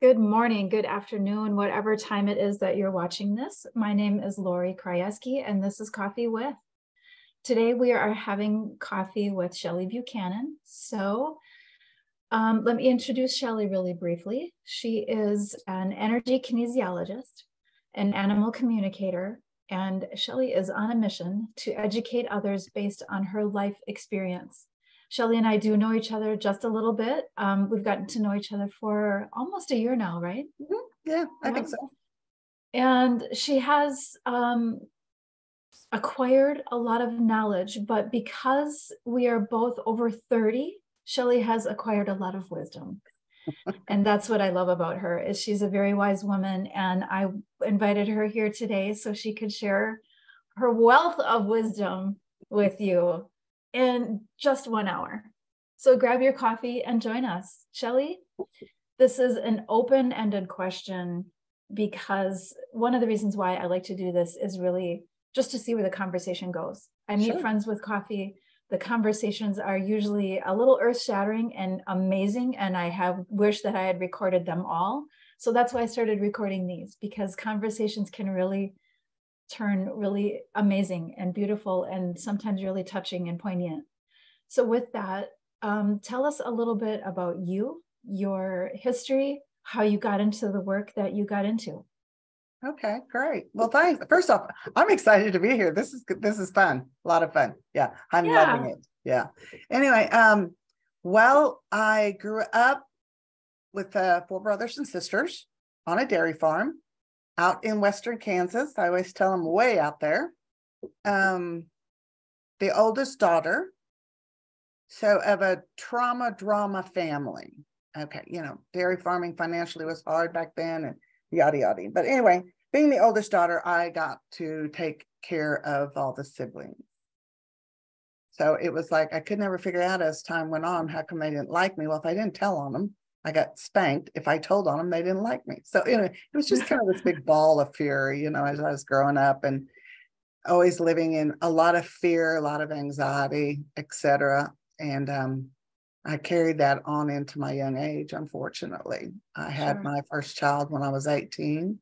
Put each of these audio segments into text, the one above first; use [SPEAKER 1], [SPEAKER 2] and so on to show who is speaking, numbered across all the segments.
[SPEAKER 1] Good morning, good afternoon, whatever time it is that you're watching this. My name is Lori Krajewski, and this is Coffee With. Today we are having coffee with Shelley Buchanan. So let me introduce Shelley really briefly. She is an energy kinesiologist, an animal communicator, and Shelley is on a mission to educate others based on her life experience. Shelley and I do know each other just a little bit. We've gotten to know each other for almost a year now, right?
[SPEAKER 2] Mm-hmm. Yeah, I think so.
[SPEAKER 1] And she has acquired a lot of knowledge, but because we are both over 30, Shelley has acquired a lot of wisdom. And that's what I love about her, is she's a very wise woman. And I invited her here today so she could share her wealth of wisdom with you in just 1 hour. So grab your coffee and join us. Shelley, this is an open-ended question because one of the reasons why I like to do this is really just to see where the conversation goes. I meet friends with coffee. The conversations are usually a little earth-shattering and amazing, and I have wished that I had recorded them all. So that's why I started recording these, because conversations can really turn really amazing and beautiful and sometimes really touching and poignant. So with that, tell us a little bit about you, your history, how you got into the work that you got into.
[SPEAKER 2] Okay, great. Well, thanks. First off, I'm excited to be here. This is fun. A lot of fun. Yeah, I'm loving it. Yeah. Anyway, well, I grew up with 4 brothers and sisters on a dairy farm out in western Kansas. I always tell them way out there. The oldest daughter, so of a drama family. Okay, dairy farming financially was hard back then, and yada yada. But anyway, being the oldest daughter, I got to take care of all the siblings. So it was like I could never figure out as time went on how come they didn't like me. Well, if I didn't tell on them, I got spanked. If I told on them, they didn't like me. So anyway, it was just kind of this big ball of fury, as I was growing up, and always living in a lot of fear, a lot of anxiety, etc. And I carried that on into my young age, unfortunately. I had my first child when I was 18.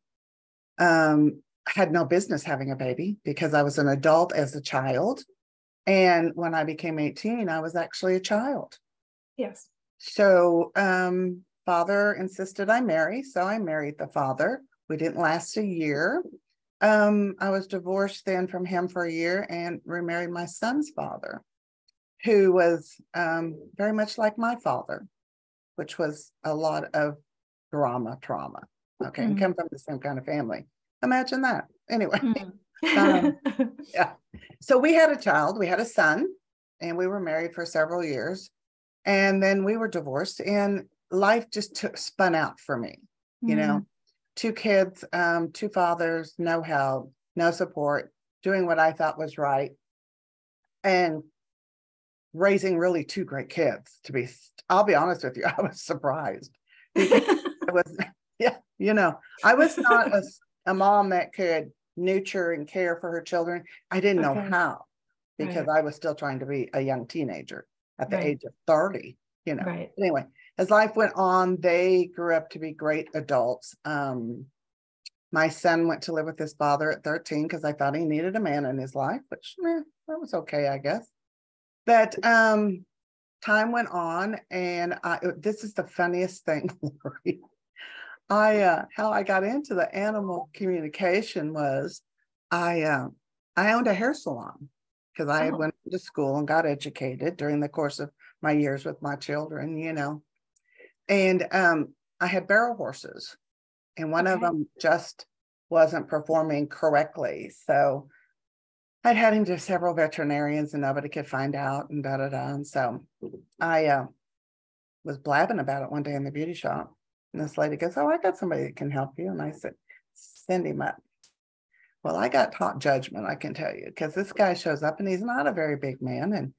[SPEAKER 2] I had no business having a baby because I was an adult as a child. And when I became 18, I was actually a child.
[SPEAKER 1] Yes.
[SPEAKER 2] So father insisted I marry. So I married the father. We didn't last a year. I was divorced then from him for a year and remarried my son's father, who was very much like my father, which was a lot of trauma. Okay, and come from the same kind of family. Imagine that. Anyway, yeah. So we had a child, we had a son, and we were married for several years. And then we were divorced, and life just spun out for me. 2 kids, 2 fathers, no help, no support, doing what I thought was right, and raising really 2 great kids. I'll be honest with you, I was surprised because I was not a mom that could nurture and care for her children. I didn't know how, because I was still trying to be a young teenager at the age of 30, Anyway, as life went on, they grew up to be great adults. My son went to live with his father at 13 because I thought he needed a man in his life, which that was okay, I guess. But time went on, and this is the funniest thing, Lori. How I got into the animal communication was I owned a hair salon because I had went to school and got educated during the course of my years with my children, and I had barrel horses, and one of them just wasn't performing correctly. So I'd had him to several veterinarians and nobody could find out, and And so I was blabbing about it one day in the beauty shop. And this lady goes, "Oh, I got somebody that can help you." And I said, "Send him up." Well, I got taught judgment, I can tell you, because this guy shows up and he's not a very big man. And,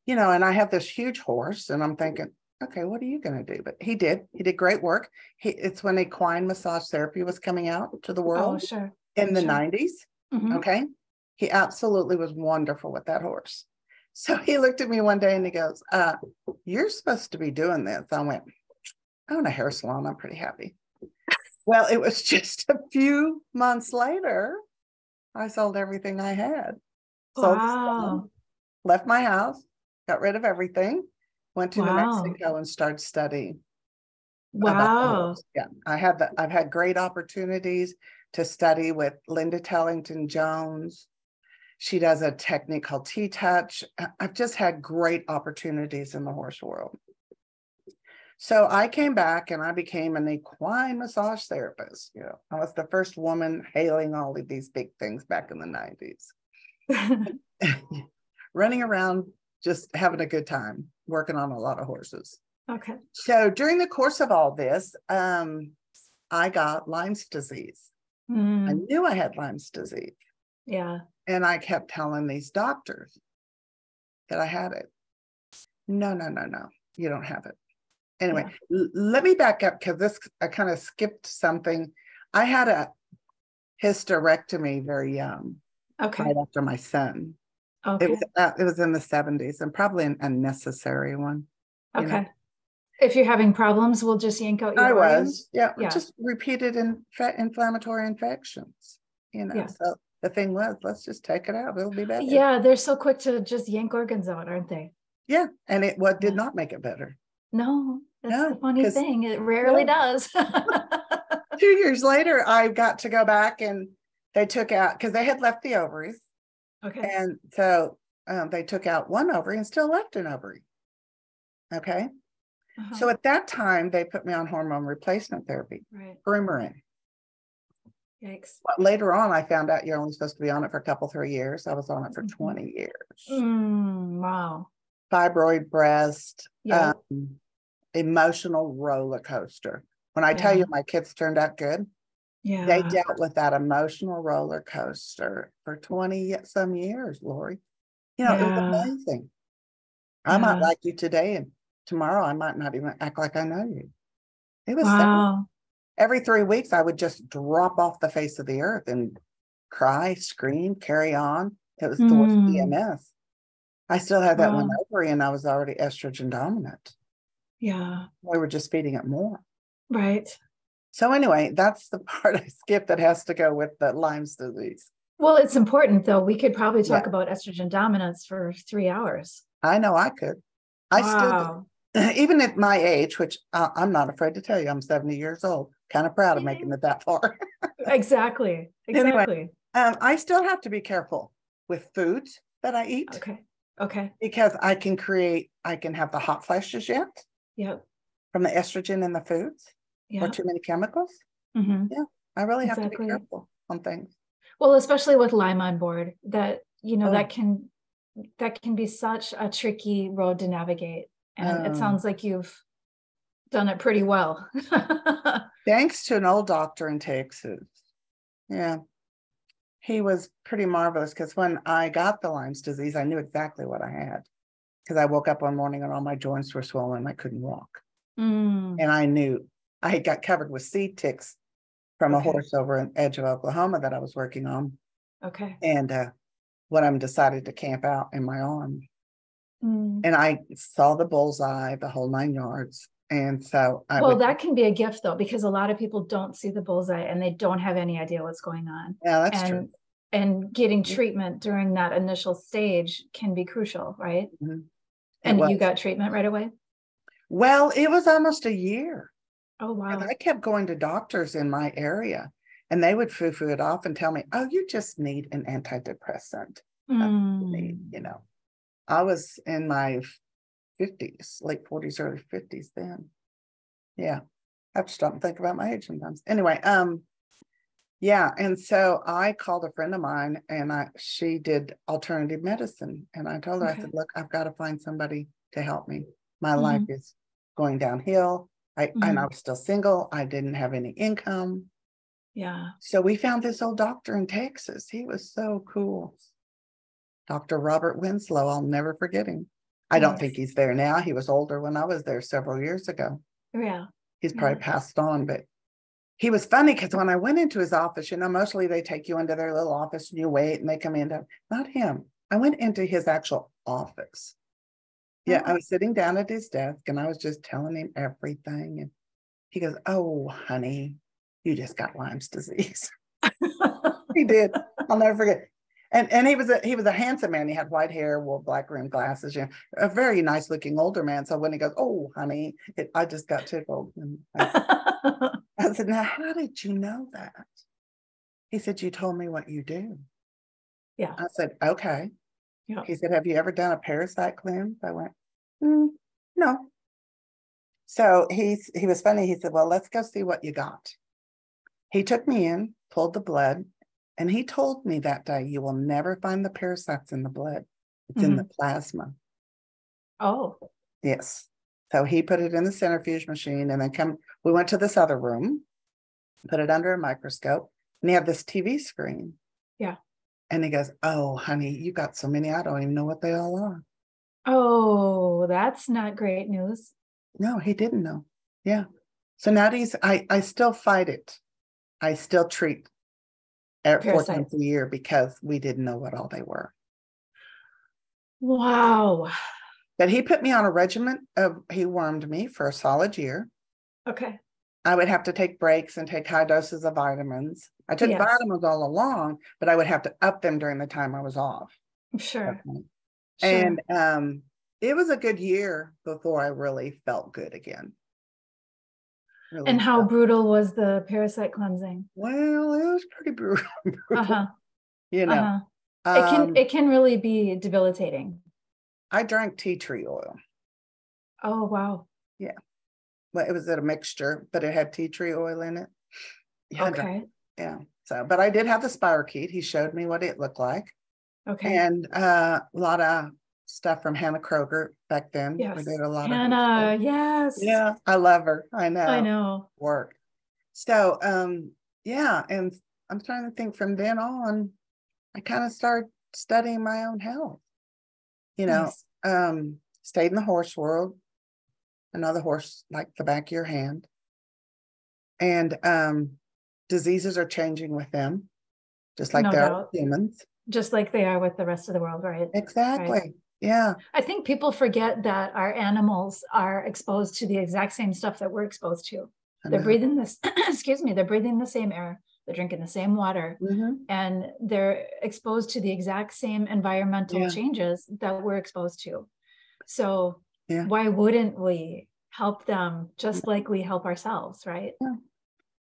[SPEAKER 2] and I have this huge horse, and I'm thinking, okay, what are you going to do? But he did great work. It's when equine massage therapy was coming out to the world in the 90s. Okay. He absolutely was wonderful with that horse. So he looked at me one day and he goes, you're supposed to be doing this. I went, I own a hair salon. I'm pretty happy. Well, it was just a few months later, I sold everything I had. Sold the salon, left my house, got rid of everything, went to New Mexico and started studying.
[SPEAKER 1] Wow.
[SPEAKER 2] Yeah, I've had great opportunities to study with Linda Tellington Jones. She does a technique called T-Touch. I've just had great opportunities in the horse world. So I came back and I became an equine massage therapist. You know, I was the first woman hailing all of these big things back in the 90s. Running around, just having a good time, working on a lot of horses.
[SPEAKER 1] Okay.
[SPEAKER 2] So during the course of all this, I got Lyme's disease. I knew I had Lyme's disease.
[SPEAKER 1] Yeah. And
[SPEAKER 2] I kept telling these doctors that I had it. No, you don't have it. Anyway, let me back up because I kind of skipped something. I had a hysterectomy very young, right after my son. Okay. It was in the 70s and probably an unnecessary one.
[SPEAKER 1] Okay. Know? If you're having problems, we'll just yank out your organs?
[SPEAKER 2] Yeah, just repeated inflammatory infections, you know. Yeah. So the thing was, let's just take it out. It'll be better.
[SPEAKER 1] Yeah, they're so quick to just yank organs out, aren't they?
[SPEAKER 2] Yeah, and it did not make it better.
[SPEAKER 1] No, that's the funny thing. It rarely does.
[SPEAKER 2] 2 years later, I got to go back and they took out, because they had left the ovaries. Okay. And so they took out one ovary and still left an ovary. Okay. So at that time, they put me on hormone replacement therapy, Premarin.
[SPEAKER 1] Yikes.
[SPEAKER 2] But later on, I found out you're only supposed to be on it for a couple, 3 years. I was on it for 20 years.
[SPEAKER 1] Wow.
[SPEAKER 2] Fibroid breast, emotional roller coaster. When I tell you my kids turned out good, they dealt with that emotional roller coaster for 20 some years, Lori. You know, it was amazing. I might like you today and tomorrow I might not even act like I know you. It was sad. Every 3 weeks I would just drop off the face of the earth and cry, scream, carry on. It was the worst PMS. I still had that one ovary and I was already estrogen dominant.
[SPEAKER 1] Yeah.
[SPEAKER 2] We were just feeding it more.
[SPEAKER 1] Right.
[SPEAKER 2] So anyway, that's the part I skipped that has to go with the Lyme's disease.
[SPEAKER 1] Well, it's important though. We could probably talk about estrogen dominance for 3 hours.
[SPEAKER 2] I know I could. I still do. Even at my age, which I'm not afraid to tell you, I'm 70 years old. Kind of proud of making it that far.
[SPEAKER 1] Exactly.
[SPEAKER 2] Anyway, I still have to be careful with foods that I eat.
[SPEAKER 1] Okay.
[SPEAKER 2] Because I can have the hot flashes yet.
[SPEAKER 1] Yep.
[SPEAKER 2] From the estrogen in the foods. Or too many chemicals. Yeah. I really have to be careful on things.
[SPEAKER 1] Well, especially with Lyme on board, that, you know, that can be such a tricky road to navigate. And it sounds like you've done it pretty well.
[SPEAKER 2] Thanks to an old doctor in Texas. Yeah. He was pretty marvelous because when I got the Lyme's disease, I knew exactly what I had. Because I woke up one morning and all my joints were swollen and I couldn't walk. And I knew I had got covered with seed ticks from a horse over an edge of Oklahoma that I was working on. And one of them decided to camp out in my arm. And I saw the bullseye, the whole 9 yards. And so
[SPEAKER 1] that can be a gift though, because a lot of people don't see the bullseye and they don't have any idea what's going on.
[SPEAKER 2] Yeah, that's true.
[SPEAKER 1] And getting treatment during that initial stage can be crucial, right? And you got treatment right away?
[SPEAKER 2] Well, it was almost a year.
[SPEAKER 1] Oh, wow.
[SPEAKER 2] I kept going to doctors in my area and they would foo-foo it off and tell me, oh, you just need an antidepressant. You know, I was in my 50s, late 40s, early 50s then. Yeah. I have to stop and think about my age sometimes. Anyway, yeah. And so I called a friend of mine and she did alternative medicine. And I told her, I said, look, I've got to find somebody to help me. My life is going downhill. And I was still single. I didn't have any income.
[SPEAKER 1] Yeah.
[SPEAKER 2] So we found this old doctor in Texas. He was so cool. Dr. Robert Winslow. I'll never forget him. I don't think he's there now. He was older when I was there several years ago.
[SPEAKER 1] Yeah.
[SPEAKER 2] He's probably passed on, but he was funny because when I went into his office, you know, mostly they take you into their little office and you wait and they come in. Not him. I went into his actual office. Yeah, I was sitting down at his desk and I was just telling him everything. And he goes, "Oh, honey, you just got Lyme's disease." He did. I'll never forget. And he was a handsome man. He had white hair, wore black rimmed glasses, a very nice looking older man. So when he goes, "Oh, honey," I just got tickled. And I said, "Now, how did you know that?" He said, "You told me what you do."
[SPEAKER 1] Yeah.
[SPEAKER 2] I said, "Okay."
[SPEAKER 1] Yeah.
[SPEAKER 2] He said, "Have you ever done a parasite cleanse?" I went, "No." So he was funny. He said, "Well, let's go see what you got." He took me in, pulled the blood, and he told me that day, "You will never find the parasites in the blood. It's in the plasma."
[SPEAKER 1] Oh.
[SPEAKER 2] Yes. So he put it in the centrifuge machine, and then we went to this other room, put it under a microscope, and he had this TV screen.
[SPEAKER 1] Yeah.
[SPEAKER 2] And he goes, "Oh, honey, you got so many, I don't even know what they all are."
[SPEAKER 1] Oh, that's not great news.
[SPEAKER 2] No, he didn't know. Yeah. So nowadays, I still fight it. I still treat 4 times a year because we didn't know what all they were.
[SPEAKER 1] Wow.
[SPEAKER 2] But he put me on a regimen he wormed me for a solid year.
[SPEAKER 1] Okay.
[SPEAKER 2] I would have to take breaks and take high doses of vitamins. I took vitamins all along, but I would have to up them during the time I was off.
[SPEAKER 1] Sure.
[SPEAKER 2] Okay. And it was a good year before I really felt good again. Really.
[SPEAKER 1] And how brutal was the parasite cleansing?
[SPEAKER 2] Well, it was pretty brutal. You know,
[SPEAKER 1] it can really be debilitating.
[SPEAKER 2] I drank tea tree oil.
[SPEAKER 1] Oh, wow.
[SPEAKER 2] Yeah. Well, it was a mixture, but it had tea tree oil in it. Yeah.
[SPEAKER 1] Okay.
[SPEAKER 2] Yeah. So, but I did have the spirochete. He showed me what it looked like.
[SPEAKER 1] Okay.
[SPEAKER 2] And a lot of stuff from Hannah Kroger back then.
[SPEAKER 1] Yes.
[SPEAKER 2] We did a lot
[SPEAKER 1] Hannah, yes.
[SPEAKER 2] Yeah, I love her. I know.
[SPEAKER 1] I know.
[SPEAKER 2] Work. So, yeah, and I'm trying to think from then on, I kind of started studying my own health. Nice. Stayed in the horse world. Another horse like the back of your hand. And diseases are changing with them, just like they are with humans.
[SPEAKER 1] Just like they are with the rest of the world, right?
[SPEAKER 2] Exactly. Right. Yeah.
[SPEAKER 1] I think people forget that our animals are exposed to the exact same stuff that we're exposed to. They're breathing this, excuse me, they're breathing the same air, they're drinking the same water, and they're exposed to the exact same environmental changes that we're exposed to. So why wouldn't we help them just like we help ourselves, right?
[SPEAKER 2] Yeah.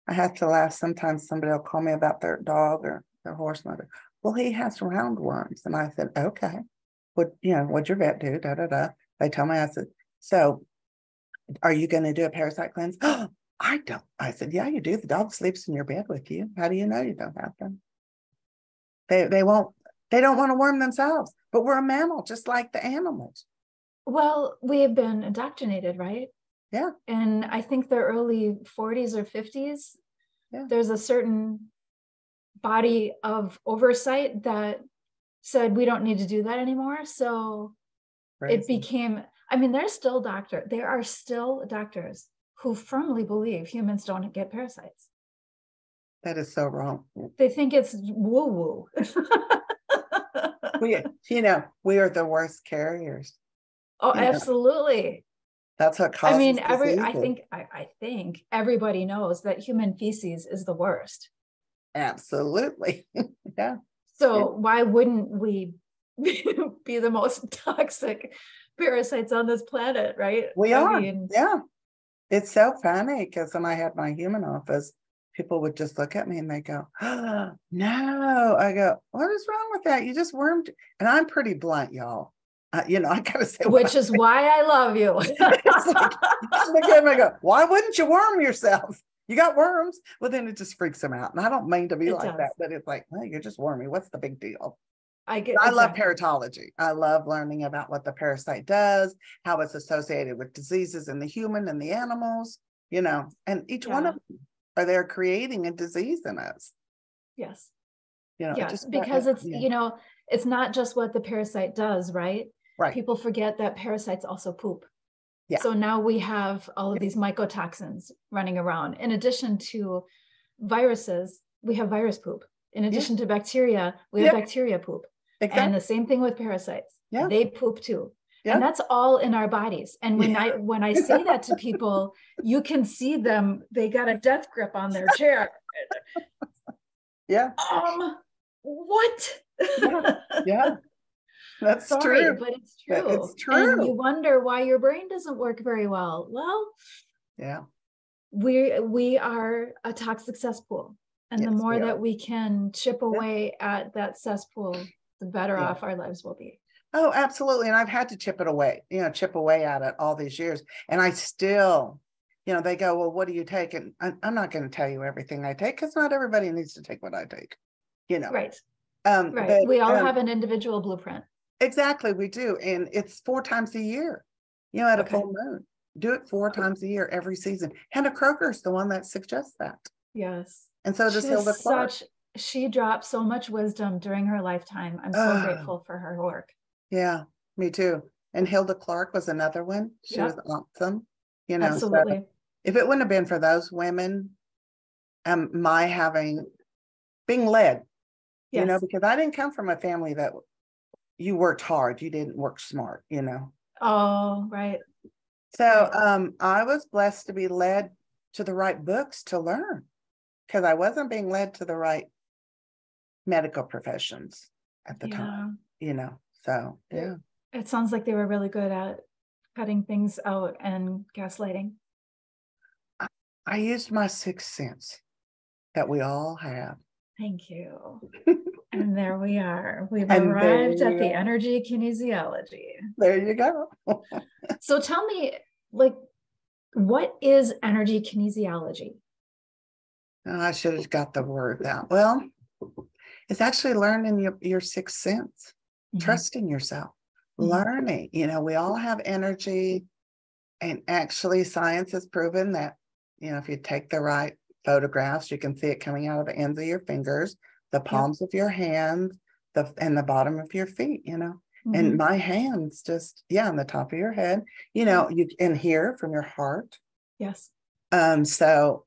[SPEAKER 2] I have to laugh. Sometimes somebody will call me about their dog or their horse. And well, he has roundworms. And I said, okay, what'd your vet do? Da, da, da. They tell me, I said, so are you going to do a parasite cleanse? Oh, I don't. I said, yeah, you do. The dog sleeps in your bed with you. How do you know you don't have them? They don't want to worm themselves, but we're a mammal, just like the animals.
[SPEAKER 1] Well, we have been indoctrinated, right?
[SPEAKER 2] Yeah.
[SPEAKER 1] And I think the early 40s or 50s, there's a certain body of oversight that said we don't need to do that anymore. So it became, there are still doctors who firmly believe humans don't get parasites.
[SPEAKER 2] That is so wrong.
[SPEAKER 1] They think it's woo-woo.
[SPEAKER 2] We are the worst carriers.
[SPEAKER 1] Oh, absolutely.
[SPEAKER 2] That's what causes diseases.
[SPEAKER 1] I think everybody knows that human feces is the worst.
[SPEAKER 2] Absolutely. Yeah.
[SPEAKER 1] So why wouldn't we be the most toxic parasites on this planet, right?
[SPEAKER 2] We are. Yeah. It's so funny because when I had my human office, people would just look at me and they go, oh, no. I go, what is wrong with that? You just wormed. And I'm pretty blunt, y'all. I gotta say,
[SPEAKER 1] which is why I love you.
[SPEAKER 2] I go, why wouldn't you worm yourself? You got worms. Well, then it just freaks them out. And I don't mean to be like that, but it's like, well, you're just wormy. What's the big deal? I love paratology. I love learning about what the parasite does, how it's associated with diseases in the human and the animals, and each one of them are there creating a disease in us.
[SPEAKER 1] Yes.
[SPEAKER 2] Because
[SPEAKER 1] it's not just what the parasite does, right?
[SPEAKER 2] Right.
[SPEAKER 1] People forget that parasites also poop.
[SPEAKER 2] Yeah.
[SPEAKER 1] So now we have all of these mycotoxins running around. In addition to viruses, we have virus poop. In addition to bacteria, we have bacteria poop.
[SPEAKER 2] Exactly.
[SPEAKER 1] And the same thing with parasites.
[SPEAKER 2] Yeah.
[SPEAKER 1] They poop too.
[SPEAKER 2] Yeah.
[SPEAKER 1] And that's all in our bodies. And when I say that to people, you can see them, they got a death grip on their chair.
[SPEAKER 2] Yeah.
[SPEAKER 1] What?
[SPEAKER 2] Yeah. Yeah. That's
[SPEAKER 1] Sorry,
[SPEAKER 2] true.
[SPEAKER 1] but it's true.
[SPEAKER 2] It's true.
[SPEAKER 1] And you wonder why your brain doesn't work very well. Well,
[SPEAKER 2] yeah.
[SPEAKER 1] We are a toxic cesspool. And the more that we can chip away at that cesspool, the better off our lives will be.
[SPEAKER 2] Oh, absolutely. And I've had to chip away at it all these years. And I still, they go, well, what do you take? And I'm not going to tell you everything I take, because not everybody needs to take what I take,
[SPEAKER 1] Right.
[SPEAKER 2] Right.
[SPEAKER 1] But, we all have an individual blueprint.
[SPEAKER 2] Exactly. We do. And it's 4 times a year, at a full moon. Do it 4 times a year, every season. Hannah Kroger's the one that suggests that.
[SPEAKER 1] Yes.
[SPEAKER 2] And so does Hilda Clark.
[SPEAKER 1] She dropped so much wisdom during her lifetime. I'm so grateful for her work. Yeah,
[SPEAKER 2] me too. And Hilda Clark was another one. She was awesome.
[SPEAKER 1] Absolutely.
[SPEAKER 2] So if it wouldn't have been for those women, being led, because I didn't come from a family that you worked hard, you didn't work smart,
[SPEAKER 1] Oh, right.
[SPEAKER 2] So I was blessed to be led to the right books to learn, because I wasn't being led to the right medical professions at the time, so yeah.
[SPEAKER 1] It sounds like they were really good at cutting things out and gaslighting.
[SPEAKER 2] I used my 6th sense that we all have.
[SPEAKER 1] Thank you. And there we are. We've arrived at the energy kinesiology.
[SPEAKER 2] There you go.
[SPEAKER 1] So tell me, what is energy kinesiology?
[SPEAKER 2] Oh, I should have got the word out. Well, it's actually learning your 6th sense, trusting yourself, learning. We all have energy. And actually, science has proven that, if you take the right photographs, you can see it coming out of the ends of your fingers, the palms of your hands, and the bottom of your feet, and my hands just, on the top of your head, you can hear from your heart.
[SPEAKER 1] Yes.
[SPEAKER 2] So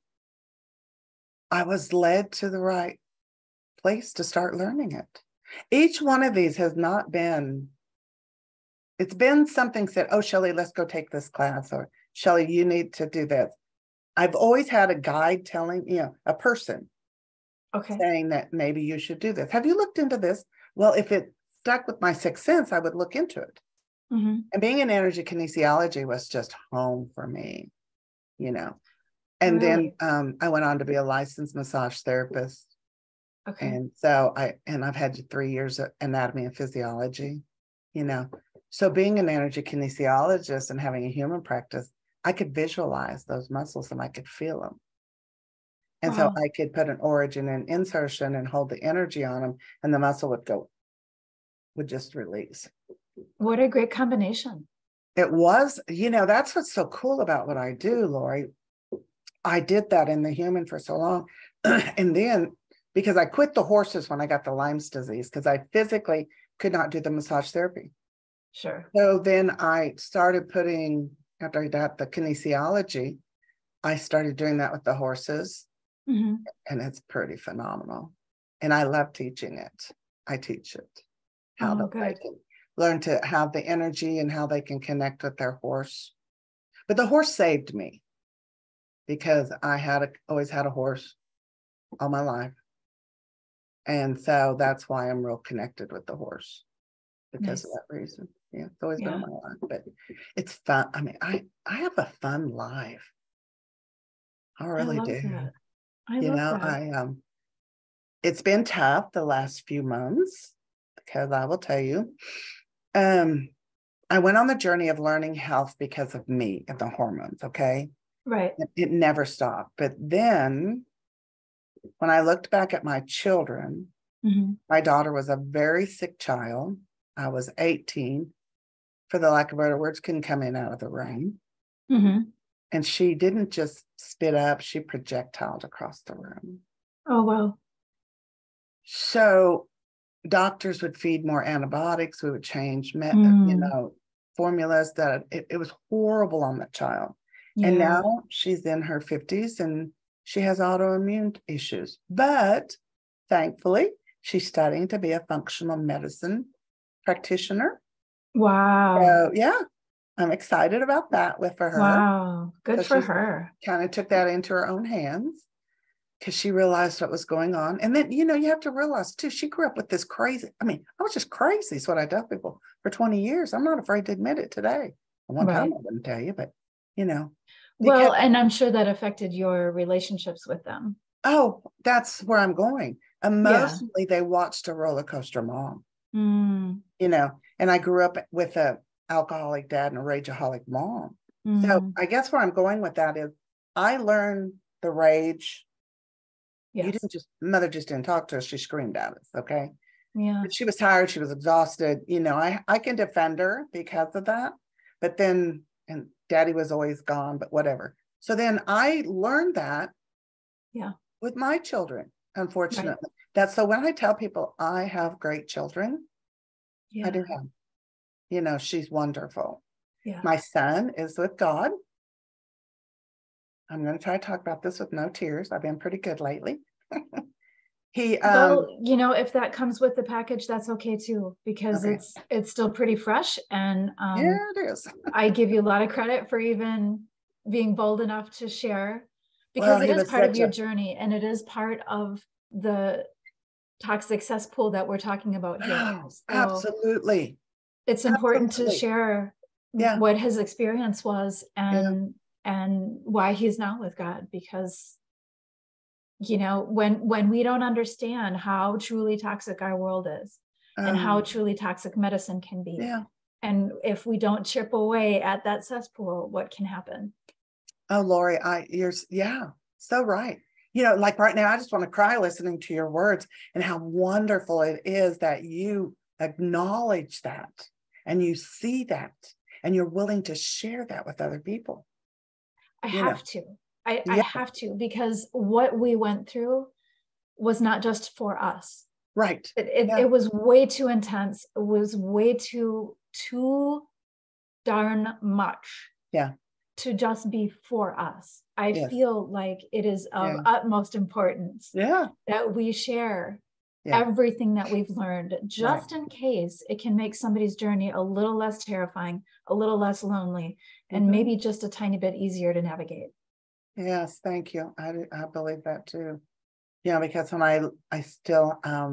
[SPEAKER 2] I was led to the right place to start learning it. Each one of these has not been, it's been something said, oh, Shelley, let's go take this class, or Shelley, you need to do this. I've always had a guide telling, a person saying that maybe you should do this. Have you looked into this? Well, if it stuck with my 6th sense, I would look into it. And being in energy kinesiology was just home for me, And then I went on to be a licensed massage therapist. And so I've had 3 years of anatomy and physiology, So being an energy kinesiologist and having a human practice, I could visualize those muscles and I could feel them. And so I could put an origin and insertion and hold the energy on them, and the muscle would just release.
[SPEAKER 1] What a great combination.
[SPEAKER 2] It was, that's what's so cool about what I do, Lori. I did that in the human for so long. And then, because I quit the horses when I got the Lyme's disease, because I physically could not do the massage therapy.
[SPEAKER 1] Sure.
[SPEAKER 2] So then I started after I got the kinesiology, I started doing that with the horses. And it's pretty phenomenal. And I love teaching it. I teach it. How they can learn to have the energy and how they can connect with their horse. But the horse saved me, because I always had a horse all my life. And so that's why I'm real connected with the horse, because of that reason. Yeah, it's always been in my life, but it's fun. I mean, I have a fun life. I really do.
[SPEAKER 1] That. I love that.
[SPEAKER 2] It's been tough the last few months, because I will tell you, I went on the journey of learning health because of me and the hormones. Okay.
[SPEAKER 1] Right.
[SPEAKER 2] It never stopped. But then when I looked back at my children, my daughter was a very sick child. I was 18, for the lack of better words, couldn't come in out of the rain. And she didn't just spit up, she projectiled across the room.
[SPEAKER 1] Oh, wow.
[SPEAKER 2] So doctors would feed more antibiotics. We would change, formulas. That it was horrible on that child. And now she's in her 50s and she has autoimmune issues. But thankfully, She's studying to be a functional medicine practitioner.
[SPEAKER 1] Wow.
[SPEAKER 2] So yeah, I'm excited about that for her.
[SPEAKER 1] Wow. Good for her.
[SPEAKER 2] Kind of took that into her own hands because she realized what was going on. And then, you have to realize too, she grew up with this crazy. I mean, I was just crazy. Is what I tell people for 20 years. I'm not afraid to admit it today. At one time I wouldn't tell you, but
[SPEAKER 1] Well, and I'm sure that affected your relationships with them.
[SPEAKER 2] Oh, that's where I'm going. Emotionally, they watched a roller coaster mom. And I grew up with a alcoholic dad and a rageaholic mom. So I guess where I'm going with that is I learned the rage. Yes. Mother just didn't talk to us. She screamed at us. Okay.
[SPEAKER 1] Yeah.
[SPEAKER 2] But she was tired. She was exhausted. I can defend her because of that. But then, and daddy was always gone, but whatever. So then I learned that.
[SPEAKER 1] Yeah.
[SPEAKER 2] With my children, unfortunately. Right. That's so when I tell people I have great children, I do have. She's wonderful. Yeah. My son is with God. I'm going to try to talk about this with no tears. I've been pretty good lately.
[SPEAKER 1] Well, if that comes with the package, that's okay too, because it's still pretty fresh. And
[SPEAKER 2] yeah, it is.
[SPEAKER 1] I give you a lot of credit for even being bold enough to share, because it is part of your journey, and it is part of the toxic cesspool that we're talking about here.
[SPEAKER 2] Oh, so absolutely.
[SPEAKER 1] It's important to share what his experience was and why he's not with God, because when we don't understand how truly toxic our world is and how truly toxic medicine can be, and if we don't chip away at that cesspool, what can happen?
[SPEAKER 2] Oh, Lori, you're so right. Like right now, I just want to cry listening to your words and how wonderful it is that you acknowledge that and you see that and you're willing to share that with other people.
[SPEAKER 1] I have to, because what we went through was not just for us.
[SPEAKER 2] Right.
[SPEAKER 1] It was way too intense. It was way too darn much.
[SPEAKER 2] Yeah.
[SPEAKER 1] To just be for us. I feel like it is of utmost importance that we share everything that we've learned, just in case it can make somebody's journey a little less terrifying, a little less lonely, and maybe just a tiny bit easier to navigate.
[SPEAKER 2] Yes, thank you. I believe that too. Because when I still I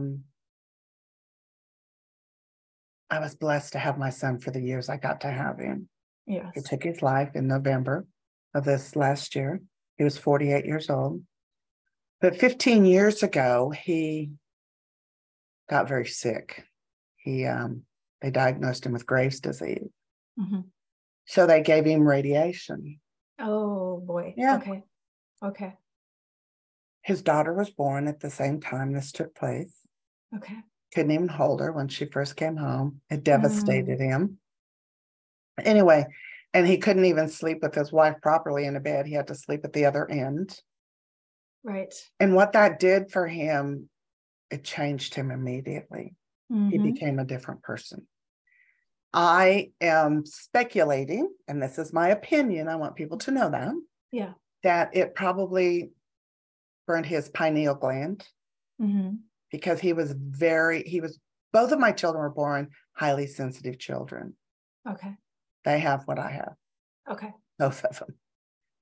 [SPEAKER 2] was blessed to have my son for the years I got to have him.
[SPEAKER 1] Yes.
[SPEAKER 2] He took his life in November of this last year. He was 48 years old. But 15 years ago, he got very sick. They diagnosed him with Graves' disease. So they gave him radiation.
[SPEAKER 1] Oh, boy.
[SPEAKER 2] Yeah.
[SPEAKER 1] Okay.
[SPEAKER 2] His daughter was born at the same time this took place.
[SPEAKER 1] Okay.
[SPEAKER 2] Couldn't even hold her when she first came home. It devastated him. Anyway, and he couldn't even sleep with his wife properly in a bed. He had to sleep at the other end.
[SPEAKER 1] Right.
[SPEAKER 2] And what that did for him, it changed him immediately. He became a different person. I am speculating, and this is my opinion, I want people to know that.
[SPEAKER 1] Yeah.
[SPEAKER 2] That it probably burned his pineal gland because both of my children were born highly sensitive children.
[SPEAKER 1] Okay.
[SPEAKER 2] They have what I have.
[SPEAKER 1] Okay.
[SPEAKER 2] Both of them.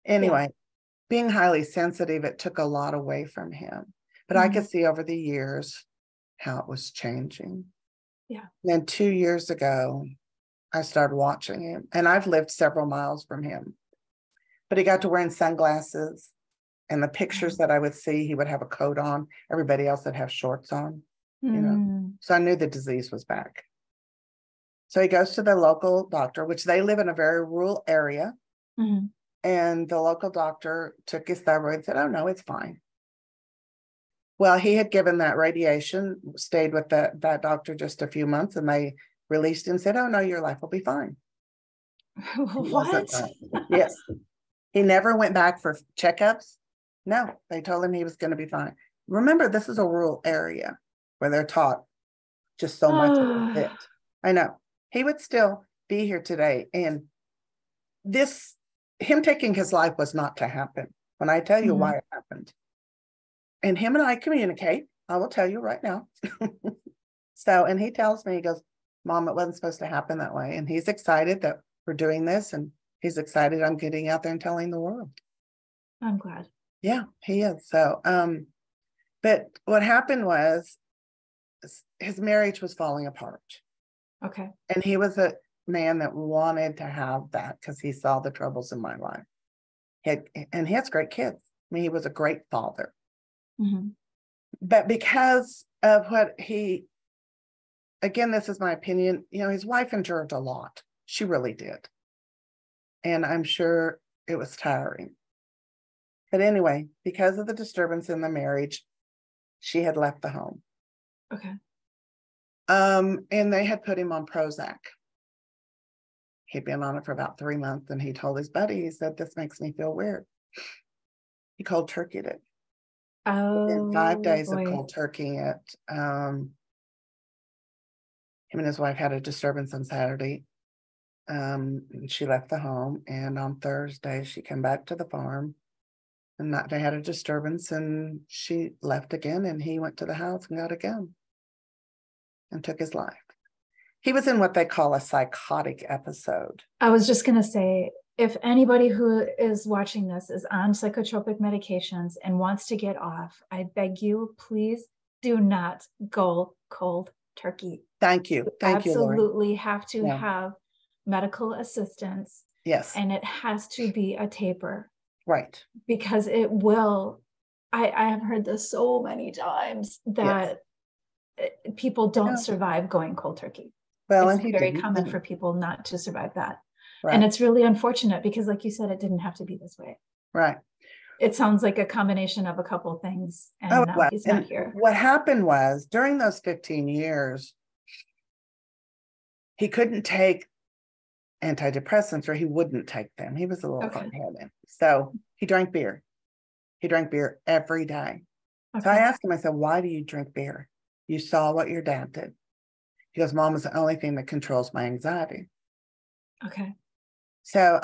[SPEAKER 2] Anyway, being highly sensitive, it took a lot away from him. But I could see over the years how it was changing.
[SPEAKER 1] Yeah.
[SPEAKER 2] And then 2 years ago, I started watching him. And I've lived several miles from him. But he got to wearing sunglasses. And the pictures that I would see, he would have a coat on. Everybody else would have shorts on. So I knew the disease was back. So he goes to the local doctor, which they live in a very rural area. And the local doctor took his thyroid and said, oh, no, it's fine. Well, he had given that radiation, stayed with that doctor just a few months, and they released him and said, oh, no, your life will be fine.
[SPEAKER 1] What?
[SPEAKER 2] Yes. He never went back for checkups. No, they told him he was going to be fine. Remember, this is a rural area where they're taught just so much of it. I know. He would still be here today. And him taking his life was not to happen. When I tell you why it happened. And him and I communicate. I will tell you right now. So, and he tells me, he goes, Mom, it wasn't supposed to happen that way. And he's excited that we're doing this, and he's excited I'm getting out there and telling the world.
[SPEAKER 1] I'm glad.
[SPEAKER 2] Yeah, he is. So, but what happened was his marriage was falling apart.
[SPEAKER 1] Okay.
[SPEAKER 2] And he was a man that wanted to have that because he saw the troubles in my life. And he has great kids. I mean, he was a great father.
[SPEAKER 1] Mm-hmm.
[SPEAKER 2] But because of what again, this is my opinion, his wife endured a lot. She really did. And I'm sure it was tiring. But anyway, because of the disturbance in the marriage, she had left the home.
[SPEAKER 1] Okay.
[SPEAKER 2] And they had put him on Prozac. He'd been on it for about 3 months, and he told his buddy, he said, this makes me feel weird. He cold turkeyed it. Within 5 days of cold turkeying it, him and his wife had a disturbance on Saturday. And she left the home, and on Thursday she came back to the farm, and they had a disturbance, and she left again, and he went to the house and got a gun and took his life. He was in what they call a psychotic episode.
[SPEAKER 1] I was just going to say, if anybody who is watching this is on psychotropic medications and wants to get off, I beg you, please do not go cold turkey.
[SPEAKER 2] Thank you. Thank you, Lori.
[SPEAKER 1] Absolutely have to have medical assistance.
[SPEAKER 2] Yes.
[SPEAKER 1] And it has to be a taper.
[SPEAKER 2] Right.
[SPEAKER 1] Because it will, I have heard this so many times that people don't survive going cold turkey.
[SPEAKER 2] Well,
[SPEAKER 1] it's very common for people not to survive that.
[SPEAKER 2] Right.
[SPEAKER 1] And it's really unfortunate because, like you said, it didn't have to be this way.
[SPEAKER 2] Right.
[SPEAKER 1] It sounds like a combination of a couple of things. And now he's not here.
[SPEAKER 2] What happened was, during those 15 years, he couldn't take antidepressants, or he wouldn't take them. He was a little hard-headed. So he drank beer. He drank beer every day. Okay. So I asked him, I said, why do you drink beer? You saw what your dad did. He goes, Mom is the only thing that controls my anxiety.
[SPEAKER 1] Okay.
[SPEAKER 2] So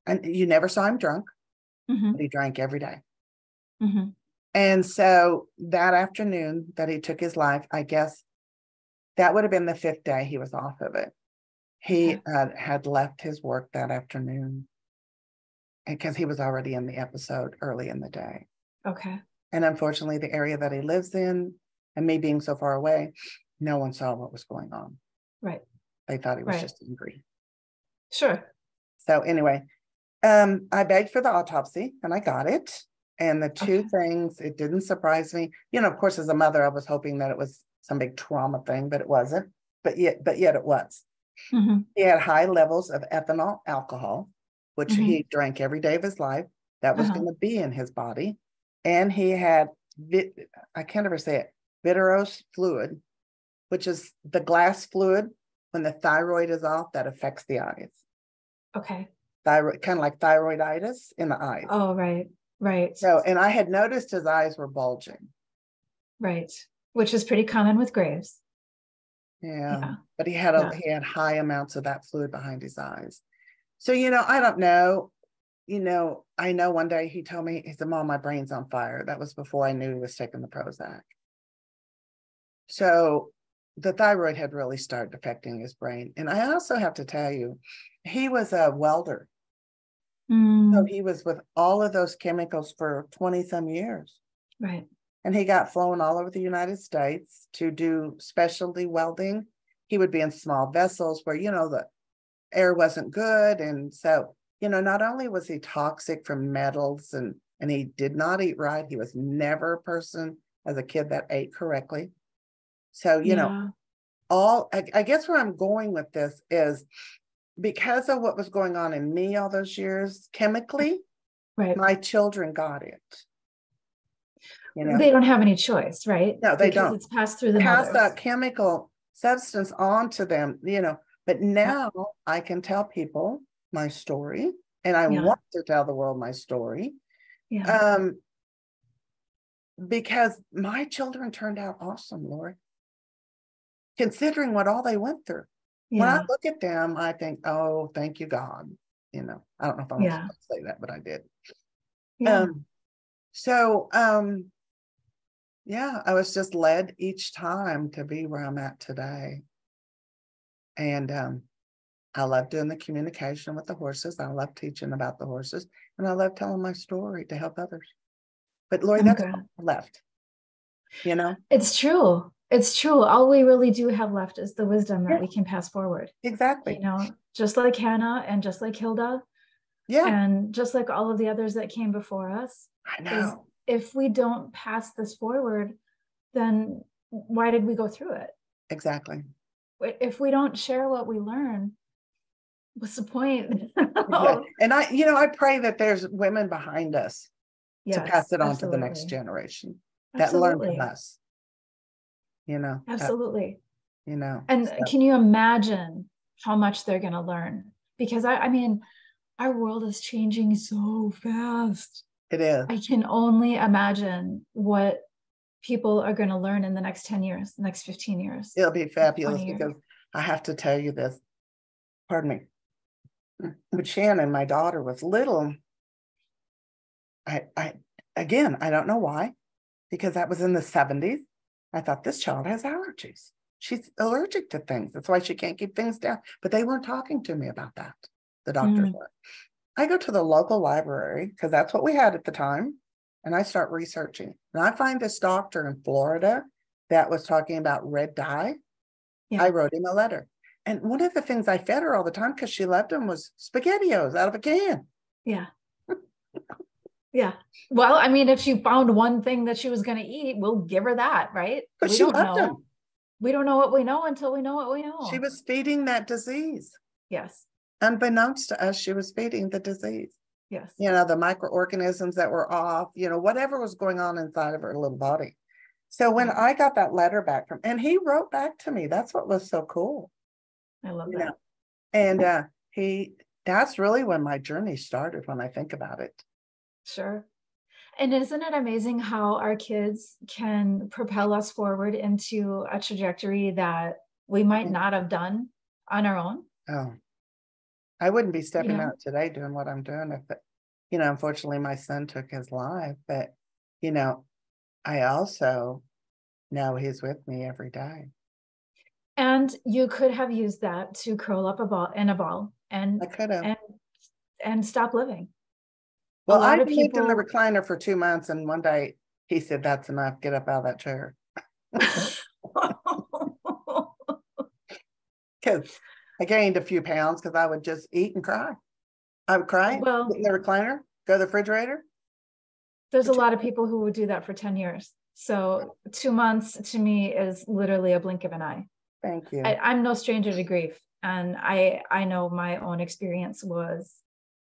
[SPEAKER 2] and you never saw him drunk,
[SPEAKER 1] mm-hmm.
[SPEAKER 2] but he drank every day.
[SPEAKER 1] Mm-hmm.
[SPEAKER 2] And so that afternoon that he took his life, I guess that would have been the 5th day he was off of it. He had left his work that afternoon because he was already in the episode early in the day.
[SPEAKER 1] Okay.
[SPEAKER 2] And unfortunately, the area that he lives in, and me being so far away, no one saw what was going on.
[SPEAKER 1] Right.
[SPEAKER 2] They thought he was just angry.
[SPEAKER 1] Sure.
[SPEAKER 2] So anyway, I begged for the autopsy, and I got it. And the two things, it didn't surprise me. Of course, as a mother, I was hoping that it was some big trauma thing, but it wasn't. But yet it was.
[SPEAKER 1] Mm-hmm.
[SPEAKER 2] He had high levels of ethanol alcohol, which
[SPEAKER 1] mm-hmm.
[SPEAKER 2] he drank every day of his life. That was going to be in his body. And he had, I can't ever say it, vitreous fluid, which is the glass fluid. When the thyroid is off, that affects the eyes.
[SPEAKER 1] Okay.
[SPEAKER 2] Thyroid, kind of like thyroiditis in the eyes.
[SPEAKER 1] Oh, right. Right.
[SPEAKER 2] So, and I had noticed his eyes were bulging.
[SPEAKER 1] Right. Which is pretty common with Graves.
[SPEAKER 2] Yeah. But he had high amounts of that fluid behind his eyes. So, I don't know. I know one day he told me, he said, Mom, my brain's on fire. That was before I knew he was taking the Prozac. So the thyroid had really started affecting his brain. And I also have to tell you, he was a welder. So he was with all of those chemicals for 20 some years.
[SPEAKER 1] Right.
[SPEAKER 2] And he got flown all over the United States to do specialty welding. He would be in small vessels where, the air wasn't good. And so, not only was he toxic from metals and he did not eat right, he was never a person as a kid that ate correctly. So, I guess where I'm going with this is because of what was going on in me all those years, chemically, my children got it.
[SPEAKER 1] They don't have any choice, right?
[SPEAKER 2] No, they don't.
[SPEAKER 1] It's passed through the
[SPEAKER 2] pass that chemical substance on to them, but now I can tell people my story, and I want to tell the world my story. Because my children turned out awesome, Lori, considering what all they went through. When I look at them, I think, oh, thank you, God. I don't know if I'm supposed to say that, but I did. Yeah, I was just led each time to be where I'm at today. And I love doing the communication with the horses. I love teaching about the horses, and I love telling my story to help others. But Lori, that's all left. You know?
[SPEAKER 1] It's true. It's true. All we really do have left is the wisdom that we can pass forward.
[SPEAKER 2] Exactly.
[SPEAKER 1] You know, just like Hannah and just like Hilda.
[SPEAKER 2] Yeah.
[SPEAKER 1] And just like all of the others that came before us.
[SPEAKER 2] I know.
[SPEAKER 1] If we don't pass this forward, then why did we go through it?
[SPEAKER 2] Exactly.
[SPEAKER 1] If we don't share what we learn, what's the point?
[SPEAKER 2] And I pray that there's women behind us to pass it on to the next generation that learn from us. You know.
[SPEAKER 1] Absolutely.
[SPEAKER 2] You know.
[SPEAKER 1] And can you imagine how much they're going to learn? Because I mean, our world is changing so fast.
[SPEAKER 2] It is.
[SPEAKER 1] I can only imagine what people are going to learn in the next 10 years, the next 15 years.
[SPEAKER 2] It'll be fabulous because I have to tell you this. Pardon me. When Shannon, my daughter, was little, I don't know why, because that was in the 70s. I thought, this child has allergies. She's allergic to things. That's why she can't keep things down. But they weren't talking to me about that. The doctors were. I go to the local library because that's what we had at the time. And I start researching. And I find this doctor in Florida that was talking about red dye. Yeah. I wrote him a letter. And one of the things I fed her all the time, because she loved them, was SpaghettiOs out of a can.
[SPEAKER 1] Yeah. Yeah. Well, I mean, if she found one thing that she was going to eat, we'll give her that, right?
[SPEAKER 2] But she loved them.
[SPEAKER 1] We don't know what we know until we know what we know.
[SPEAKER 2] She was feeding that disease.
[SPEAKER 1] Yes.
[SPEAKER 2] Unbeknownst to us, she was feeding the disease.
[SPEAKER 1] Yes.
[SPEAKER 2] You know, the microorganisms that were off, you know, whatever was going on inside of her little body. So when I got that letter back from, and he wrote back to me, that's what was so cool.
[SPEAKER 1] I love that.
[SPEAKER 2] And that's really when my journey started, when I think about it.
[SPEAKER 1] Sure. And isn't it amazing how our kids can propel us forward into a trajectory that we might not have done on our own?
[SPEAKER 2] Oh, I wouldn't be stepping out today doing what I'm doing if it, unfortunately my son took his life, but, I also know he's with me every day.
[SPEAKER 1] And you could have used that to curl up in a ball and
[SPEAKER 2] I could have.
[SPEAKER 1] And stop living.
[SPEAKER 2] Well, I lived in the recliner for 2 months, and one day he said, "That's enough. Get up out of that chair." Because I gained a few pounds because I would just eat and cry. I would cry in the recliner, go to the refrigerator.
[SPEAKER 1] There's a lot of people who would do that for 10 years. So 2 months to me is literally a blink of an eye.
[SPEAKER 2] Thank you.
[SPEAKER 1] I'm no stranger to grief. And I know my own experience was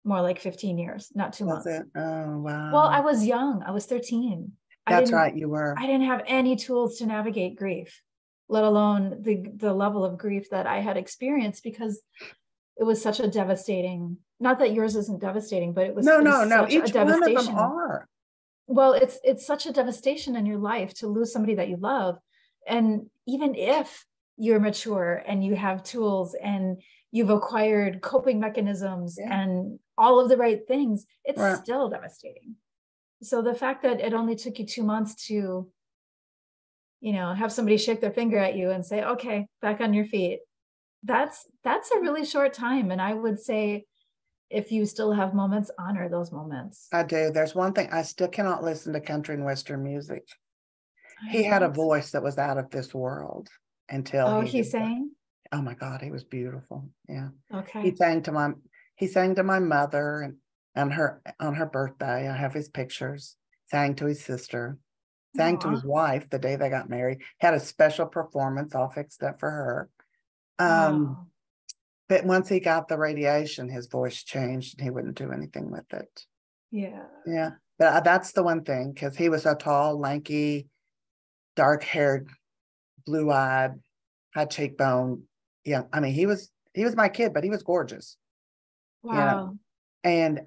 [SPEAKER 1] more like 15 years, not 2 months.
[SPEAKER 2] Was it? Oh, wow.
[SPEAKER 1] Well, I was young. I was 13.
[SPEAKER 2] That's right, you were.
[SPEAKER 1] I didn't have any tools to navigate grief, let alone the level of grief that I had experienced, because it was such a devastating, not that yours isn't devastating, but it was
[SPEAKER 2] no.
[SPEAKER 1] Such
[SPEAKER 2] Each
[SPEAKER 1] a devastation.
[SPEAKER 2] One of them are.
[SPEAKER 1] Well, it's such a devastation in your life to lose somebody that you love. And even if you're mature and you have tools and you've acquired coping mechanisms and all of the right things, it's still devastating. So the fact that it only took you 2 months to, have somebody shake their finger at you and say, okay, back on your feet, that's a really short time. And I would say, if you still have moments, honor those moments.
[SPEAKER 2] I do. There's one thing, I still cannot listen to country and Western music. He had a voice that was out of this world until
[SPEAKER 1] he sang?
[SPEAKER 2] Oh my God, he was beautiful. Yeah.
[SPEAKER 1] Okay.
[SPEAKER 2] He sang to my mother, and on her birthday. I have his pictures. Sang to his sister. Sang to his wife the day they got married. Had a special performance all fixed up for her. But once he got the radiation, his voice changed and he wouldn't do anything with it.
[SPEAKER 1] Yeah.
[SPEAKER 2] Yeah. But that's the one thing, because he was so tall, lanky, dark-haired, blue-eyed, had cheekbone. Yeah. I mean, he was my kid, but he was gorgeous.
[SPEAKER 1] Wow.
[SPEAKER 2] And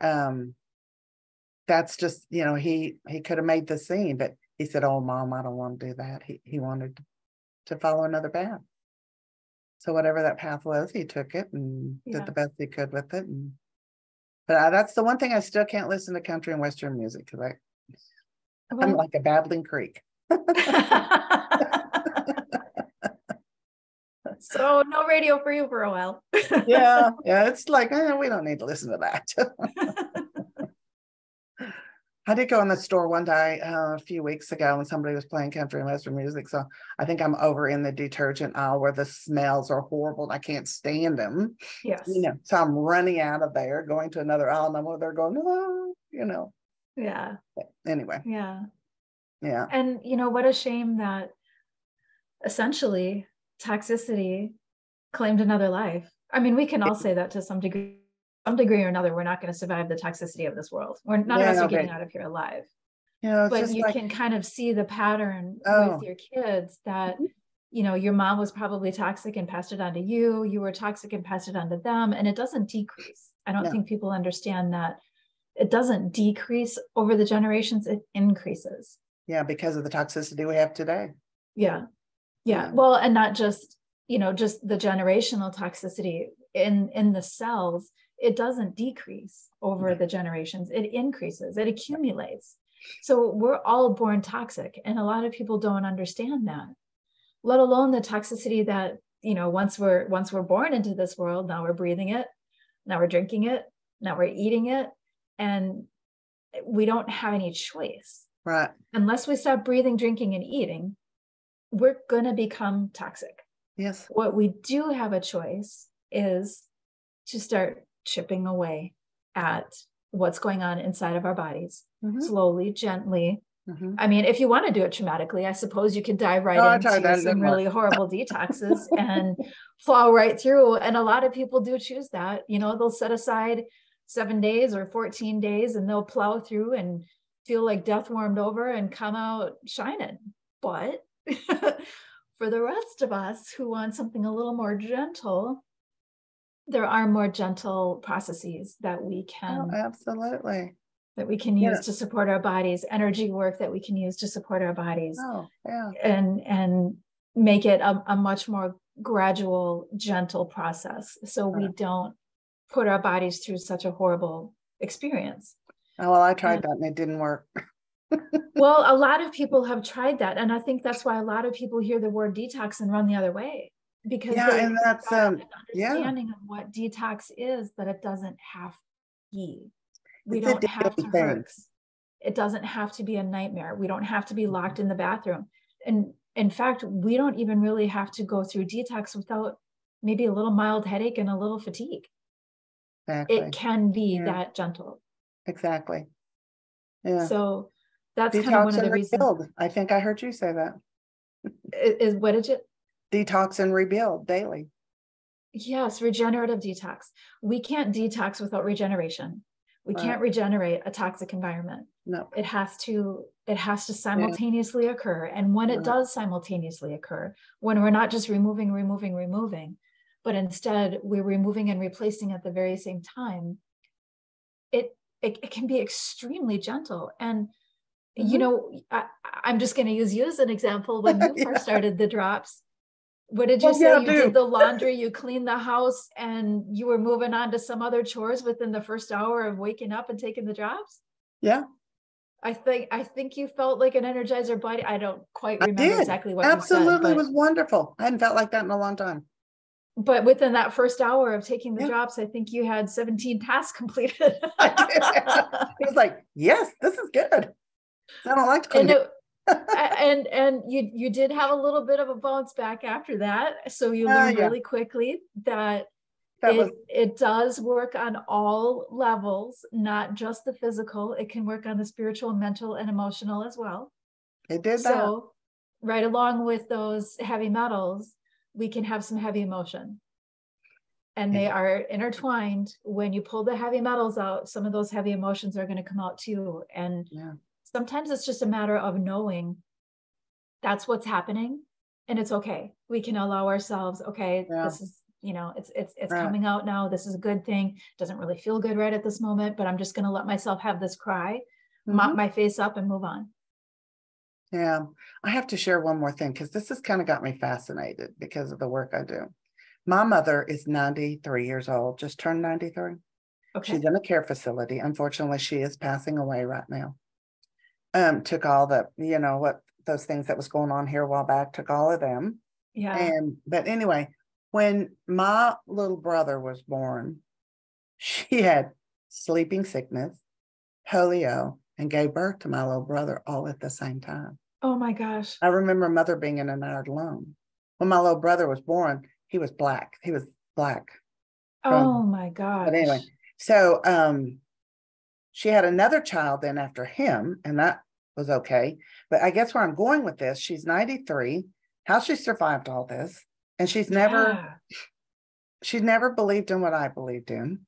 [SPEAKER 2] that's just, he could have made the scene, but he said, "Oh, Mom, I don't want to do that." He wanted to follow another path. So whatever that path was, he took it and did the best he could with it. But that's the one thing I still can't listen to country and Western music, because I'm like a babbling creek.
[SPEAKER 1] So no radio for you for a while.
[SPEAKER 2] Yeah, it's like, we don't need to listen to that. I did go in the store one day a few weeks ago when somebody was playing country and western music. So I think I'm over in the detergent aisle where the smells are horrible and I can't stand them.
[SPEAKER 1] Yes.
[SPEAKER 2] So I'm running out of there, going to another aisle, and I'm over there going, oh,
[SPEAKER 1] Yeah.
[SPEAKER 2] Anyway.
[SPEAKER 1] Yeah.
[SPEAKER 2] Yeah.
[SPEAKER 1] And what a shame that essentially toxicity claimed another life. I mean, we can all say that to some degree or another. We're not going to survive the toxicity of this world. None of us are getting out of here alive. But you can kind of see the pattern with your kids that, your mom was probably toxic and passed it on to you. You were toxic and passed it on to them. And it doesn't decrease. I don't think people understand that it doesn't decrease over the generations. It increases.
[SPEAKER 2] Yeah, because of the toxicity we have today.
[SPEAKER 1] Yeah. Well, and not just, just the generational toxicity in the cells. It doesn't decrease over the generations. It increases, it accumulates. So we're all born toxic. And a lot of people don't understand that, let alone the toxicity that, once we're born into this world, now we're breathing it, now we're drinking it, now we're eating it. And we don't have any choice.
[SPEAKER 2] Right.
[SPEAKER 1] Unless we stop breathing, drinking, and eating, we're going to become toxic.
[SPEAKER 2] Yes.
[SPEAKER 1] What we do have a choice is to start chipping away at what's going on inside of our bodies, slowly, gently. I mean, if you want to do it traumatically, I suppose you could dive right into some really horrible detoxes and plow right through. And a lot of people do choose that. They'll set aside 7 days or 14 days and they'll plow through and feel like death warmed over and come out shining. But for the rest of us who want something a little more gentle, there are more gentle processes that we can
[SPEAKER 2] absolutely
[SPEAKER 1] use to support our bodies, energy work that we can use to support our bodies, and make it a much more gradual, gentle process, so we don't put our bodies through such a horrible experience.
[SPEAKER 2] Well, I tried that and it didn't work.
[SPEAKER 1] Well, a lot of people have tried that, and I think that's why a lot of people hear the word detox and run the other way, because
[SPEAKER 2] and that's
[SPEAKER 1] an understanding of what detox is, that it doesn't have to be. We don't have to hurt. It doesn't have to be a nightmare. We don't have to be locked in the bathroom. And in fact, we don't even really have to go through detox without maybe a little mild headache and a little fatigue. Exactly. It can be that gentle.
[SPEAKER 2] Exactly. Yeah.
[SPEAKER 1] So that's
[SPEAKER 2] detox
[SPEAKER 1] kind of one of the reasons.
[SPEAKER 2] Rebuild. I think I heard you say that.
[SPEAKER 1] Is what did you?
[SPEAKER 2] Detox and rebuild daily.
[SPEAKER 1] Yes, regenerative detox. We can't detox without regeneration. We can't regenerate a toxic environment.
[SPEAKER 2] No.
[SPEAKER 1] It has to simultaneously occur. And when it does simultaneously occur, when we're not just removing, but instead we're removing and replacing at the very same time, it can be extremely gentle. And I'm just going to use you as an example. When you first started the drops, what did you say? You did the laundry, you cleaned the house, and you were moving on to some other chores within the first hour of waking up and taking the drops?
[SPEAKER 2] Yeah.
[SPEAKER 1] I think you felt like an Energizer Bunny. I don't quite remember exactly what you said.
[SPEAKER 2] Absolutely, it was wonderful. I hadn't felt like that in a long time.
[SPEAKER 1] But within that first hour of taking the drops, I think you had 17 tasks completed.
[SPEAKER 2] I did. I was like, yes, this is good. I don't like to clean it.
[SPEAKER 1] And you did have a little bit of a bounce back after that. So you learned really quickly that it does work on all levels, not just the physical. It can work on the spiritual, mental, and emotional as well.
[SPEAKER 2] It did that.
[SPEAKER 1] So right along with those heavy metals, we can have some heavy emotion. And they are intertwined. When you pull the heavy metals out, some of those heavy emotions are going to come out too. And sometimes it's just a matter of knowing that's what's happening, and it's okay. We can allow ourselves, this is, it's coming out now. This is a good thing. Doesn't really feel good right at this moment, but I'm just going to let myself have this cry, mop my face up, and move on.
[SPEAKER 2] Yeah. I have to share one more thing, because this has kind of got me fascinated because of the work I do. My mother is 93 years old, just turned 93. Okay. She's in a care facility. Unfortunately, she is passing away right now. took all the, those things that was going on here a while back, took all of them.
[SPEAKER 1] Yeah.
[SPEAKER 2] But anyway, when my little brother was born, she had sleeping sickness, polio, and gave birth to my little brother all at the same time.
[SPEAKER 1] Oh my gosh.
[SPEAKER 2] I remember mother being in an hour alone. When my little brother was born, he was black. He was black.
[SPEAKER 1] Oh my gosh.
[SPEAKER 2] But anyway, so she had another child then after him, and that was okay. But I guess where I'm going with this, she's 93. How she survived all this, and she's never believed in what I believed in.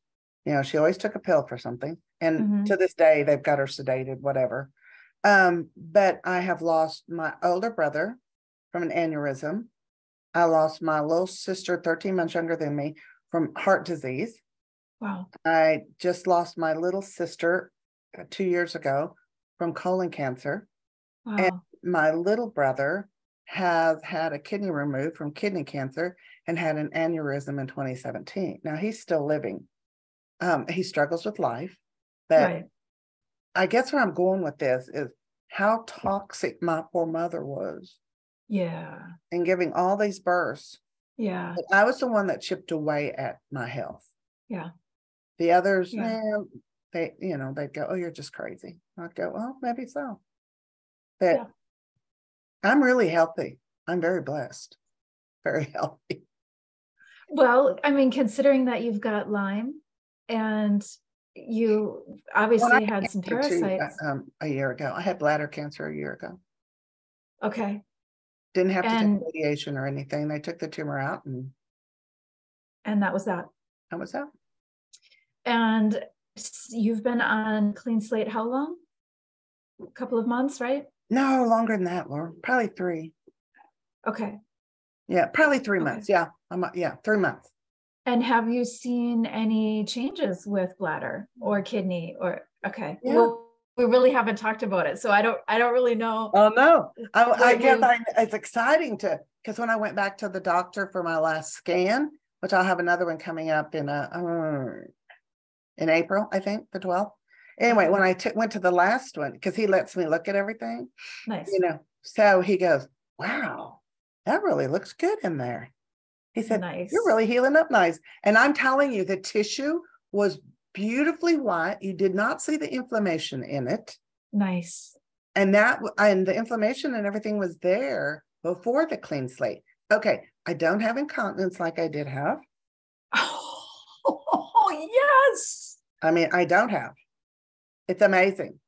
[SPEAKER 2] She always took a pill for something, and to this day they've got her sedated, whatever. But I have lost my older brother from an aneurysm. I lost my little sister, 13 months younger than me, from heart disease.
[SPEAKER 1] Wow.
[SPEAKER 2] I just lost my little sister 2 years ago from colon cancer. Wow. And my little brother has had a kidney removed from kidney cancer and had an aneurysm in 2017. Now he's still living. He struggles with life, but I guess where I'm going with this is how toxic my poor mother was.
[SPEAKER 1] Yeah.
[SPEAKER 2] And giving all these births.
[SPEAKER 1] Yeah.
[SPEAKER 2] But I was the one that chipped away at my health.
[SPEAKER 1] Yeah.
[SPEAKER 2] The others, they'd go, oh, you're just crazy. I'd go, well, maybe so. But I'm really healthy. I'm very blessed. Very healthy.
[SPEAKER 1] Well, I mean, considering that you've got Lyme and you obviously had some parasites.
[SPEAKER 2] A year ago. I had bladder cancer a year ago.
[SPEAKER 1] Okay.
[SPEAKER 2] Didn't have to take radiation or anything. They took the tumor out
[SPEAKER 1] and that was that.
[SPEAKER 2] That was that.
[SPEAKER 1] And you've been on clean slate how long? A couple of months, right?
[SPEAKER 2] No, longer than that, Laura. Probably 3.
[SPEAKER 1] Okay.
[SPEAKER 2] Yeah, probably 3 months. Yeah. 3 months.
[SPEAKER 1] And have you seen any changes with bladder or kidney or okay?
[SPEAKER 2] Yeah.
[SPEAKER 1] Well, we really haven't talked about it, so I don't really know.
[SPEAKER 2] Oh no, I guess it's exciting because when I went back to the doctor for my last scan, which I'll have another one coming up in April, I think the 12th. Anyway, when I went to the last one, because he lets me look at everything,
[SPEAKER 1] nice.
[SPEAKER 2] So he goes, "Wow, that really looks good in there." He said, nice. You're really healing up nice. And I'm telling you, the tissue was beautifully white. You did not see the inflammation in it.
[SPEAKER 1] Nice.
[SPEAKER 2] And the inflammation and everything was there before the clean slate. Okay. I don't have incontinence like I did have.
[SPEAKER 1] Oh, yes.
[SPEAKER 2] I mean, I don't have. It's amazing.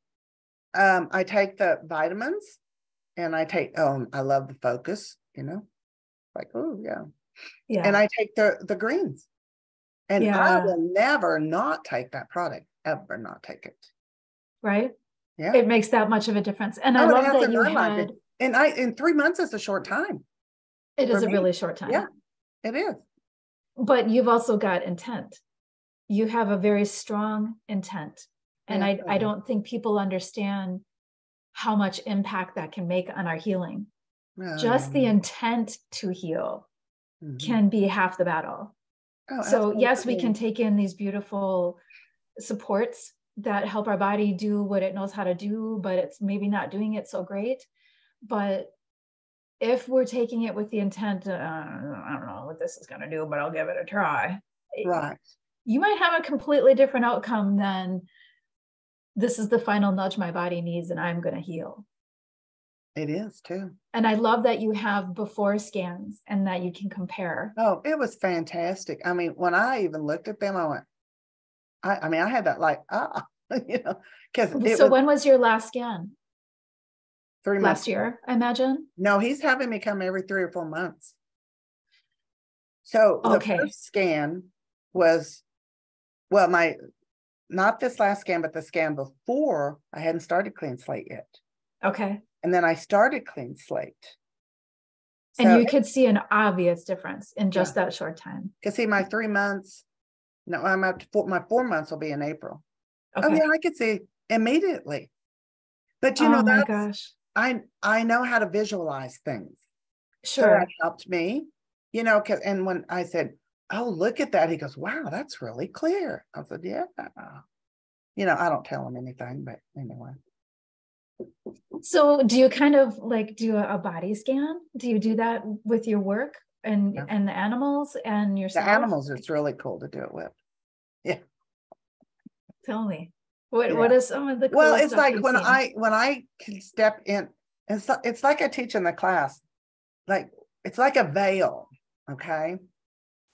[SPEAKER 2] I take the vitamins and I love the focus, like, oh yeah. Yeah. And I take the greens. And I will never not take that product, ever not take it.
[SPEAKER 1] Right?
[SPEAKER 2] Yeah.
[SPEAKER 1] It makes that much of a difference. And I love that you had...
[SPEAKER 2] in 3 months is a short time.
[SPEAKER 1] It is a really short time.
[SPEAKER 2] Yeah, it is.
[SPEAKER 1] But you've also got intent. You have a very strong intent. And I don't think people understand how much impact that can make on our healing. Just the intent to heal can be half the battle. So absolutely. Yes, we can take in these beautiful supports that help our body do what it knows how to do, but it's maybe not doing it so great. But if we're taking it with the intent, I don't know what this is going to do, but I'll give it a try.
[SPEAKER 2] Right.
[SPEAKER 1] You might have a completely different outcome than this is the final nudge my body needs and I'm going to heal.
[SPEAKER 2] It is too.
[SPEAKER 1] And I love that you have before scans and that you can compare.
[SPEAKER 2] Oh, it was fantastic. I mean, when I even looked at them, I went, I had that like, because
[SPEAKER 1] So when was your last scan?
[SPEAKER 2] 3 months.
[SPEAKER 1] Last year, I imagine?
[SPEAKER 2] No, he's having me come every 3 or 4 months. So the first scan was, not this last scan, but the scan before I hadn't started clean slate yet.
[SPEAKER 1] Okay.
[SPEAKER 2] And then I started clean slate.
[SPEAKER 1] And you could see an obvious difference in just that short time.
[SPEAKER 2] Because see, my 3 months, no, I'm up to my 4 months will be in April.
[SPEAKER 1] Okay.
[SPEAKER 2] Oh yeah, I could see immediately. But
[SPEAKER 1] my gosh.
[SPEAKER 2] I know how to visualize things.
[SPEAKER 1] Sure.
[SPEAKER 2] So that helped me, and when I said, oh, look at that, he goes, wow, that's really clear. I said, yeah. I don't tell him anything, but anyway.
[SPEAKER 1] So do you kind of like do a body scan? Do you do that with your work and
[SPEAKER 2] Yeah.
[SPEAKER 1] and the animals and yourself?
[SPEAKER 2] The animals, it's really cool to do it with. Yeah.
[SPEAKER 1] Tell me. What is some of the cool
[SPEAKER 2] Well, it's
[SPEAKER 1] stuff
[SPEAKER 2] like
[SPEAKER 1] you've
[SPEAKER 2] when
[SPEAKER 1] seen?
[SPEAKER 2] I can step in, it's like I teach in the class, like it's like a veil. Okay.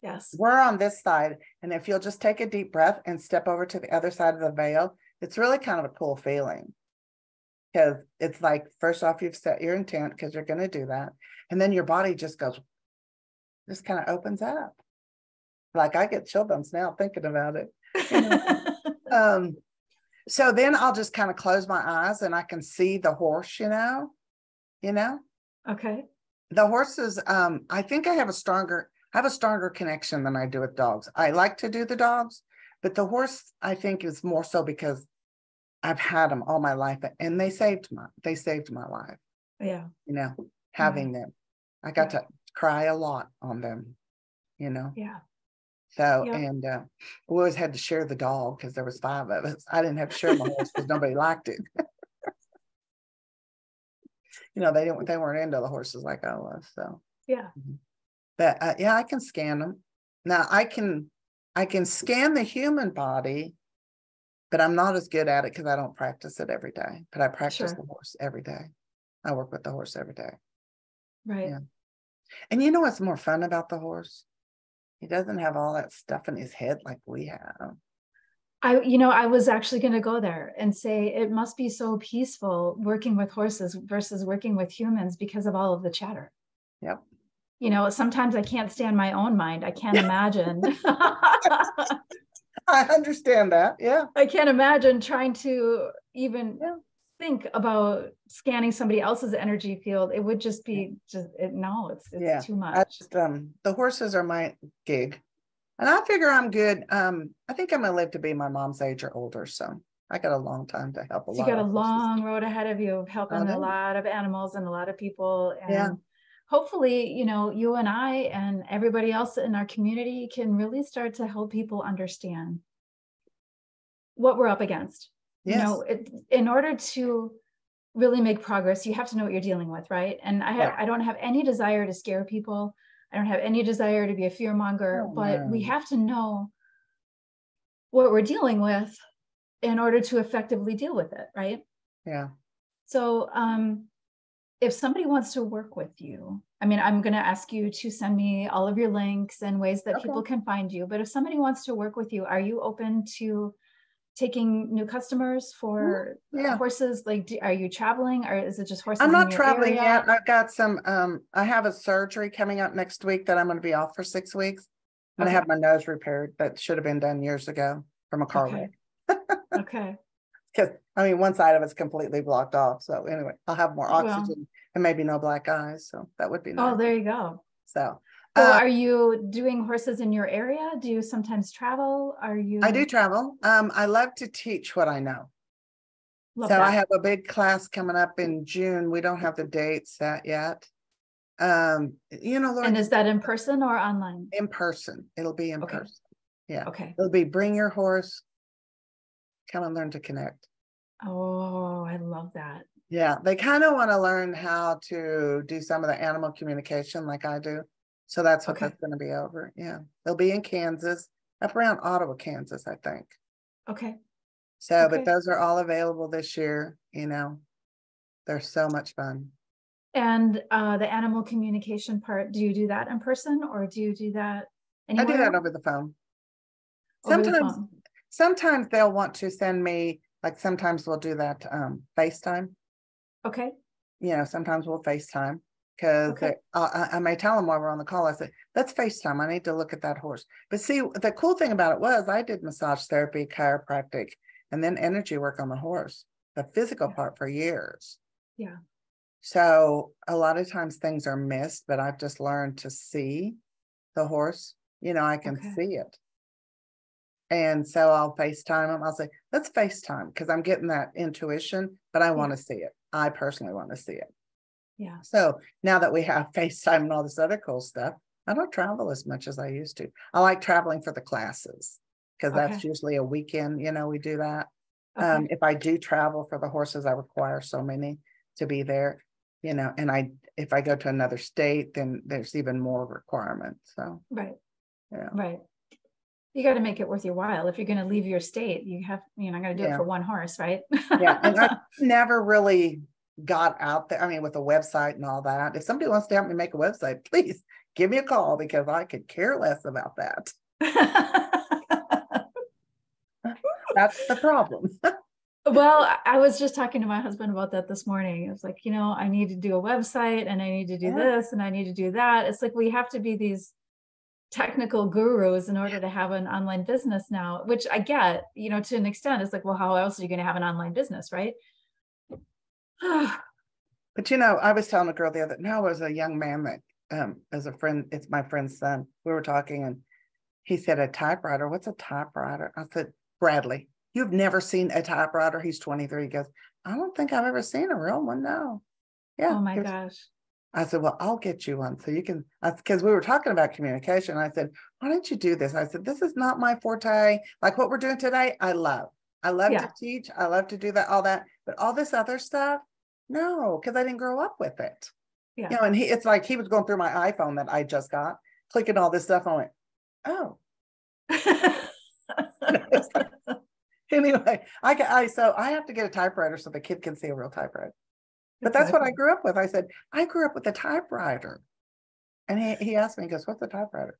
[SPEAKER 1] Yes.
[SPEAKER 2] We're on this side, and if you'll just take a deep breath and step over to the other side of the veil, it's really kind of a cool feeling. Because it's like, first off, you've set your intent because you're going to do that. And then your body just goes, just kind of opens up. Like I get chill bumps now thinking about it. So then I'll just kind of close my eyes and I can see the horse,
[SPEAKER 1] Okay.
[SPEAKER 2] The horses, I think I have a stronger connection than I do with dogs. I like to do the dogs, but the horse, I think, is more so because I've had them all my life, and they saved my life.
[SPEAKER 1] Yeah.
[SPEAKER 2] Having them. I got to cry a lot on them,
[SPEAKER 1] Yeah.
[SPEAKER 2] So, and we always had to share the dog because there was 5 of us. I didn't have to share my horse because nobody liked it. They weren't into the horses like I was. So,
[SPEAKER 1] yeah.
[SPEAKER 2] But I can scan them. Now I can scan the human body, but I'm not as good at it because I don't practice it every day. But I practice the horse every day. I work with the horse every day.
[SPEAKER 1] Right.
[SPEAKER 2] Yeah. And you know what's more fun about the horse? He doesn't have all that stuff in his head like we have.
[SPEAKER 1] I was actually going to go there and say it must be so peaceful working with horses versus working with humans because of all of the chatter.
[SPEAKER 2] Yep.
[SPEAKER 1] Sometimes I can't stand my own mind. I can't imagine.
[SPEAKER 2] I understand that. Yeah.
[SPEAKER 1] I can't imagine trying to even think about scanning somebody else's energy field. It would just be it's too much.
[SPEAKER 2] The horses are my gig. And I figure I'm good. I think I'm going to live to be my mom's age or older. So I got a long time to help a lot.
[SPEAKER 1] You got a long road ahead of you of helping a lot of animals and a lot of people. And hopefully, you and I and everybody else in our community can really start to help people understand what we're up against.
[SPEAKER 2] Yes.
[SPEAKER 1] In order to really make progress, you have to know what you're dealing with, right? And I don't have any desire to scare people. I don't have any desire to be a fear monger, but we have to know what we're dealing with in order to effectively deal with it, right?
[SPEAKER 2] Yeah.
[SPEAKER 1] So if somebody wants to work with you, I'm going to ask you to send me all of your links and ways that people can find you. But if somebody wants to work with you, are you open to taking new customers for horses? Like, are you traveling, or is it just horses?
[SPEAKER 2] I'm not traveling yet. I've got some, I have a surgery coming up next week that I'm going to be off for 6 weeks. I'm going to have my nose repaired. That should have been done years ago from a car wreck.
[SPEAKER 1] Okay.
[SPEAKER 2] Because one side of it's completely blocked off. So anyway, I'll have more oxygen and maybe no black eyes. So that would be nice.
[SPEAKER 1] Oh, there you go.
[SPEAKER 2] So
[SPEAKER 1] are you doing horses in your area? Do you sometimes travel?
[SPEAKER 2] I do travel. I love to teach what I know. I have a big class coming up in June. We don't have the date set yet. Lord,
[SPEAKER 1] and is that in person or online?
[SPEAKER 2] In person. It'll be in person. Yeah.
[SPEAKER 1] Okay.
[SPEAKER 2] It'll be bring your horse, come and learn to connect.
[SPEAKER 1] Oh, I love that.
[SPEAKER 2] Yeah. They kind of want to learn how to do some of the animal communication like I do. So that's what that's going to be over. Yeah. They'll be in Kansas, up around Ottawa, Kansas, I think.
[SPEAKER 1] Okay.
[SPEAKER 2] So, but those are all available this year. They're so much fun.
[SPEAKER 1] And the animal communication part, do you do that in person or do you do that anywhere?
[SPEAKER 2] I do that over the phone. Sometimes they'll want to send me, like sometimes we'll do that FaceTime.
[SPEAKER 1] Okay.
[SPEAKER 2] Sometimes we'll FaceTime because I may tell them while we're on the call, I say, let's FaceTime. I need to look at that horse. But see, the cool thing about it was I did massage therapy, chiropractic, and then energy work on the horse, the physical part for years.
[SPEAKER 1] Yeah.
[SPEAKER 2] So a lot of times things are missed, but I've just learned to see the horse. I can see it. And so I'll FaceTime them. I'll say, let's FaceTime because I'm getting that intuition, but I want to see it. I personally want to see it.
[SPEAKER 1] Yeah.
[SPEAKER 2] So now that we have FaceTime and all this other cool stuff, I don't travel as much as I used to. I like traveling for the classes because that's usually a weekend. We do that. If I do travel for the horses, I require so many. to be there, you know, and if I go to another state, then there's even more requirements. So,
[SPEAKER 1] right.
[SPEAKER 2] Yeah.
[SPEAKER 1] Right. You got to make it worth your while. If you're going to leave your state, you're not going to do it for one horse, right?
[SPEAKER 2] Yeah. And I never really got out there. I mean, with a website and all that. If somebody wants to help me make a website, please give me a call, because I could care less about that. That's the problem.
[SPEAKER 1] Well, I was just talking to my husband about that this morning. It was like, I need to do a website, and I need to do this, and I need to do that. It's like we have to be these technical gurus in order to have an online business now, which I get, to an extent. It's like, well, how else are you going to have an online business, right?
[SPEAKER 2] But I was telling a girl the other, no, it was a young man that as a friend, it's my friend's son. We were talking, and he said, a typewriter. What's a typewriter? I said, Bradley, you've never seen a typewriter? He's 23. He goes, I don't think I've ever seen a real one. No. Yeah.
[SPEAKER 1] Oh my gosh.
[SPEAKER 2] I said, well, I'll get you one so you can, because we were talking about communication. I said, why don't you do this? I said, this is not my forte. Like what we're doing today, I love to teach. I love to do that, all that. But all this other stuff, no, because I didn't grow up with it.
[SPEAKER 1] Yeah.
[SPEAKER 2] And it's like he was going through my iPhone that I just got, clicking all this stuff. I went, oh. Anyway, so I have to get a typewriter so the kid can see a real typewriter. But that's what I grew up with. I said, I grew up with a typewriter. And he asked me, he goes, what's a typewriter?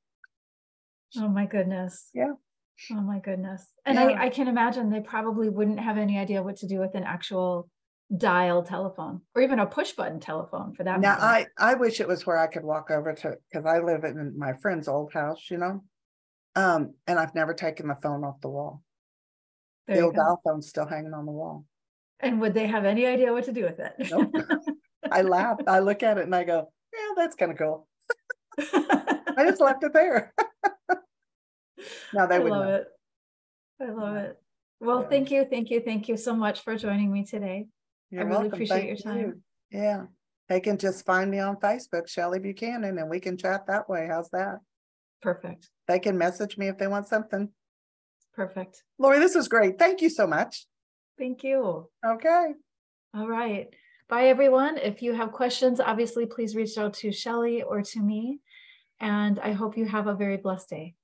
[SPEAKER 1] Oh my goodness.
[SPEAKER 2] Yeah.
[SPEAKER 1] Oh my goodness. And I can imagine they probably wouldn't have any idea what to do with an actual dial telephone, or even a push button telephone for that matter.
[SPEAKER 2] Now, I wish it was where I could walk over to, because I live in my friend's old house, and I've never taken the phone off the wall. The old dial phone's still hanging on the wall.
[SPEAKER 1] And would they have any idea what to do with it?
[SPEAKER 2] Nope. I laugh. I look at it and I go, yeah, that's kind of cool. I just left it there. No, they would
[SPEAKER 1] love it. I love it. Well, thank you so much for joining me today.
[SPEAKER 2] You're
[SPEAKER 1] really
[SPEAKER 2] welcome.
[SPEAKER 1] Appreciate your time.
[SPEAKER 2] Yeah. They can just find me on Facebook, Shelley Buchanan, and we can chat that way. How's that?
[SPEAKER 1] Perfect.
[SPEAKER 2] They can message me if they want something.
[SPEAKER 1] Perfect.
[SPEAKER 2] Lori, this was great. Thank you so much.
[SPEAKER 1] Thank you.
[SPEAKER 2] Okay.
[SPEAKER 1] All right. Bye, everyone. If you have questions, obviously, please reach out to Shelley or to me. And I hope you have a very blessed day.